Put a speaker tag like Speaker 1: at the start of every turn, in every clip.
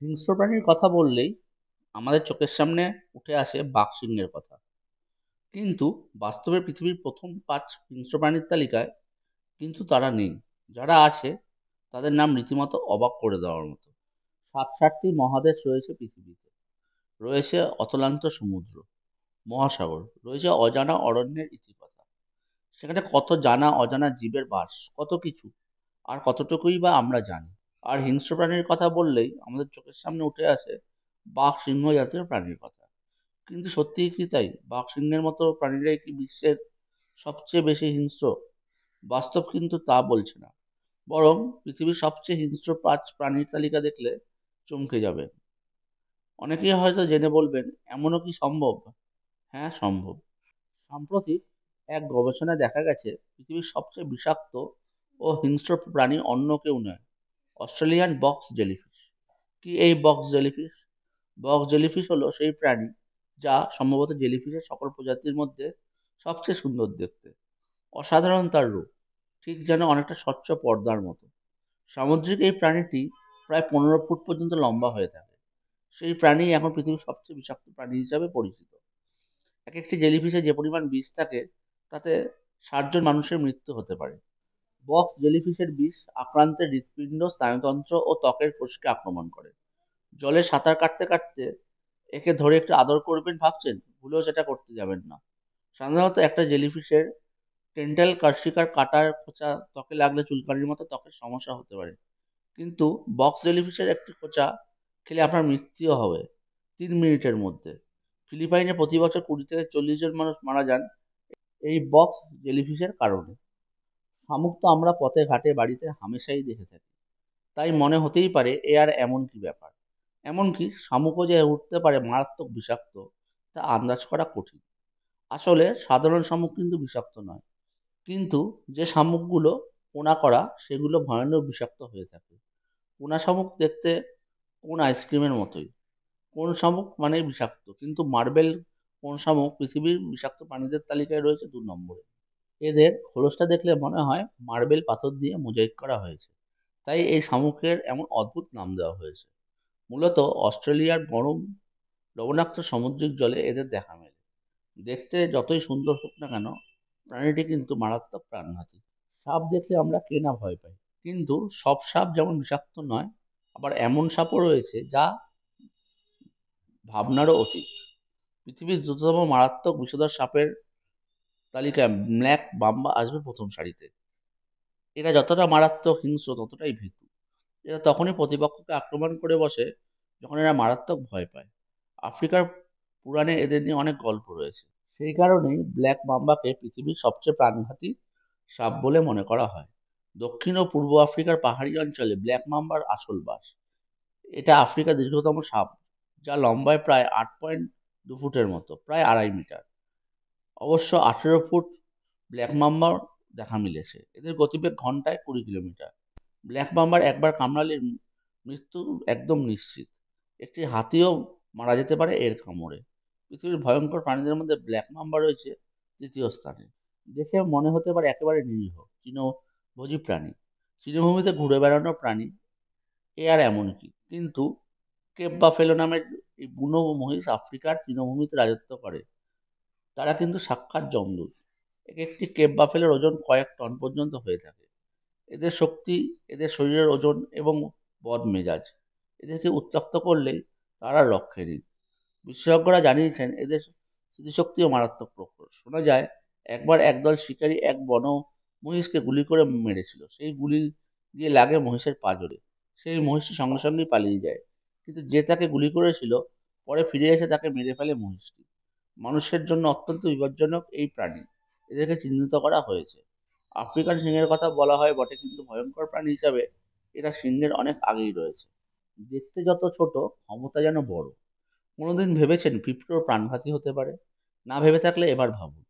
Speaker 1: হিংস্র প্রাণীর কথা বললেই আমাদের চোখের সামনে উঠে আসে বাঘ সিংহের কথা। কিন্তু বাস্তবে পৃথিবীর প্রথম ৫ হিংস্র প্রাণীর তালিকায় কিন্তু তারা নেই। যারা আছে তাদের নাম রীতিমতো অবাক করে দেওয়ার মতো। ৭টি মহাদেশ রয়েছে পৃথিবীতে। রয়েছে অতলান্ত সমুদ্র, মহাসাগর, রয়েছে অজানা অরণ্যের ইতিকথা। সেখানে কত জানা অজানা জীবের বাস, কত কিছু। আর কতটুকুই বা আমরা জানি। আর হিংস্র প্রাণীর কথা বললেই আমাদের চোখের সামনে উঠে আসে বাঘ সিংহ জাতীয় প্রাণীর কথা। কিন্তু সত্যিই কি তাই? বাঘ সিংহের মতো প্রাণীরাই কি বিশ্বের সবচেয়ে বেশি হিংস্র? বাস্তব কিন্তু তা বলছে না। বরং পৃথিবীর সবচেয়ে হিংস্র ৫ প্রাণীর তালিকা দেখলে চমকে যাবেন। অনেকেই হয়তো জেনে বলবেন, এমনও কি সম্ভব? হ্যাঁ, সম্ভব। সাম্প্রতিক এক গবেষণায় দেখা গেছে পৃথিবীর সবচেয়ে বিষাক্ত ও হিংস্র প্রাণী অন্য কেউ নয়, অস্ট্রেলিয়ান বক্স জেলিফিশ। কি এই বক্স জেলিফিশ? বক্স জেলিফিশ হলো সেই প্রাণী যা সম্ভবত জেলিফিশের সকল প্রজাতির মধ্যে সবচেয়ে সুন্দর দেখতে। অসাধারণ তার রূপ, ঠিক যেন অনেকটা স্বচ্ছ পর্দার মতো। সামুদ্রিক এই প্রাণীটি প্রায় ১৫ ফুট পর্যন্ত লম্বা হয়ে থাকে। সেই প্রাণী এখন পৃথিবীর সবচেয়ে বিষাক্ত প্রাণী হিসাবে পরিচিত। এক একটি জেলিফিশে যে পরিমাণ বিষ থাকে তাতে ৬০ জন মানুষের মৃত্যু হতে পারে। বক্স জেলিফিশের বিষ আক্রান্তের হৃৎপিণ্ড, স্নায়ুতন্ত্র ও ত্বকের কোষকে আক্রমণ করে। জলে সাঁতার কাটতে কাটতে একে ধরে একটু আদর করবেন ভাবছেন, ভুলেও সেটা করতে যাবেন না। সাধারণত একটা জেলিফিশের টেন্টাল কার্সিকার কাটার খোঁচা ত্বকে লাগলে চুলকানির মতো ত্বকের সমস্যা হতে পারে। কিন্তু বক্স জেলিফিশের একটি খোঁচা খেলে আপনার মৃত্যুও হবে ৩ মিনিটের মধ্যে। ফিলিপাইনে প্রতি বছর ২০ থেকে ৪০ জন মানুষ মারা যান এই বক্স জেলিফিশের কারণে। শামুক তো আমরা পথে ঘাটে বাড়িতে হামেশাই দেখে থাকি। তাই মনে হতেই পারে এ আর এমন কি ব্যাপার। এমনকি শামুকও যে উঠতে পারে মারাত্মক বিষাক্ত, তা আন্দাজ করা কঠিন। আসলে সাধারণ শামুক কিন্তু বিষাক্ত নয়। কিন্তু যে শামুকগুলো পোনা করা সেগুলো ভয়ানক বিষাক্ত হয়ে থাকে। পোনা শামুক দেখতে কোন আইসক্রিমের মতোই। কোন শামুক মানেই বিষাক্ত। কিন্তু মার্বেল কোন শামুক পৃথিবীর বিষাক্ত প্রাণীদের তালিকায় রয়েছে ২ নম্বরে। এদের খোলসটা দেখলে মনে হয় মার্বেল পাথর দিয়ে মোজাইক করা হয়েছে। তাই এই শামুকের এমন অদ্ভুত নাম দেওয়া হয়েছে। মূলত অস্ট্রেলিয়ার গরম লবণাক্ত সামুদ্রিক জলে এদের দেখা মেলে। দেখতে যতই সুন্দর হোক না কেন, প্রাণীটি কিন্তু মারাত্মক প্রাণঘাতী। সাপ দেখলে আমরা কে না ভয় পাই, কিন্তু সব সাপ যেমন বিষাক্ত নয়, আবার এমন সাপও রয়েছে যা ভাবনারও অতীত। পৃথিবীর দ্রুততম মারাত্মক বিষধর সাপের তালিকায় ব্ল্যাক মাম্বা আসবে প্রথম সারিতে। এরা যতটা মারাত্মক হিংস্র ততটাই ভীতু। এরা তখনই প্রতিপক্ষকে আক্রমণ করে বসে যখন এরা মারাত্মক ভয় পায়। আফ্রিকার পুরাণে এদের নিয়ে অনেক গল্প রয়েছে। সেই কারণেই ব্ল্যাক মাম্বাকে পৃথিবীর সবচেয়ে প্রাণঘাতী সাপ বলে মনে করা হয়। দক্ষিণ ও পূর্ব আফ্রিকার পাহাড়ি অঞ্চলে ব্ল্যাক মাম্বার আসল বাস। এটা আফ্রিকার দীর্ঘতম সাপ, যা লম্বায় প্রায় ৮.২ ফুটের মতো, প্রায় ২.৫ মিটার। অবশ্য ১৮ ফুট ব্ল্যাক মাম্বার দেখা মিলেছে। এদের গতিবেগ ঘন্টায় ২০ কিলোমিটার। ব্ল্যাক মাম্বার একবার কামড়ালে মৃত্যু একদম নিশ্চিত। একটি হাতিও মারা যেতে পারে এর কামড়ে। পৃথিবীর ভয়ঙ্কর প্রাণীদের মধ্যে ব্ল্যাক মাম্বার রয়েছে ৩য় স্থানে। দেখে মনে হতে পারে একেবারে নিরীহ তৃণভোজী প্রাণী, তৃণভূমিতে ঘুরে বেড়ানো প্রাণী। এ আর এমন কি। কিন্তু কেপ বাফেলো নামের এই বুনো মহিষ আফ্রিকার তৃণভূমিতে রাজত্ব করে। তারা কিন্তু সাক্ষাৎ জমদূত। এক একটি কেপ বাফেলোর ওজন কয়েক টন পর্যন্ত হয়ে থাকে। এদের শক্তি, এদের শরীরের ওজন এবং বদমেজাজ এদেরকে উত্ত্যক্ত করলেই তার আর রক্ষে নেই। বিশেষজ্ঞরা জানিয়েছেন এদের স্মৃতিশক্তিও মারাত্মক প্রখর। শোনা যায় একবার একদল শিকারী এক বন মহিষকে গুলি করে মেরেছিল। সেই গুলি গিয়ে লাগে মহিষের পাঁজরে। সেই মহিষটি সঙ্গে সঙ্গেই পালিয়ে যায়। কিন্তু যে তাকে গুলি করেছিল পরে ফিরে এসে তাকে মেরে ফেলে মহিষটি। মানুষের জন্য অত্যন্ত বিপজ্জনক এই প্রাণী। এদেরকে চিহ্নিত করা হয়েছে। আফ্রিকান সিংহের কথা বলা হয় বটে, কিন্তু ভয়ঙ্কর প্রাণী হিসাবে এরা সিংহের অনেক আগেই রয়েছে। দেখতে যত ছোট, ক্ষমতা যেন বড়। কোনোদিন ভেবেছেন পিঁপড়েও প্রাণঘাতী হতে পারে? না ভেবে থাকলে এবার ভাবুন।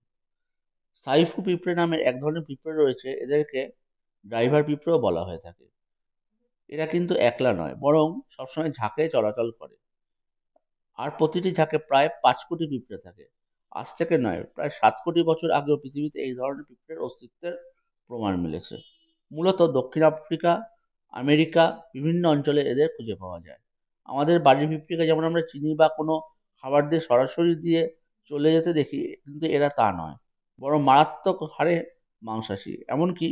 Speaker 1: সাইফু পিঁপড়ে নামের এক ধরনের পিঁপড়ে রয়েছে, এদেরকে ড্রাইভার পিঁপড়েও বলা হয়ে থাকে। এরা কিন্তু একলা নয়, বরং সবসময় ঝাঁকে চলাচল করে। আর প্রতিটি ঝাঁকে প্রায় ৫ কোটি পিঁপড়ে থাকে। আজ থেকে নয়, প্রায় ৭ কোটি বছর আগেও পৃথিবীতে এই ধরনের পিঁপড়ের অস্তিত্বের প্রমাণ মিলেছে। মূলত দক্ষিণ আফ্রিকা, আমেরিকা বিভিন্ন অঞ্চলে এদের খুঁজে পাওয়া যায়। আমাদের বাড়ির পিঁপড়েকে যেমন আমরা চিনি বা কোনো খাবার দিয়ে সরাসরি দিয়ে চলে যেতে দেখি, কিন্তু এরা তা নয়, বরং মারাত্মক হারে মাংসাশী। এমনকি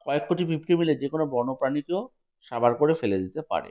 Speaker 1: কয়েক কোটি পিঁপড়ে মিলে যে কোনো বন্য প্রাণীকেও সাবার করে ফেলে দিতে পারে।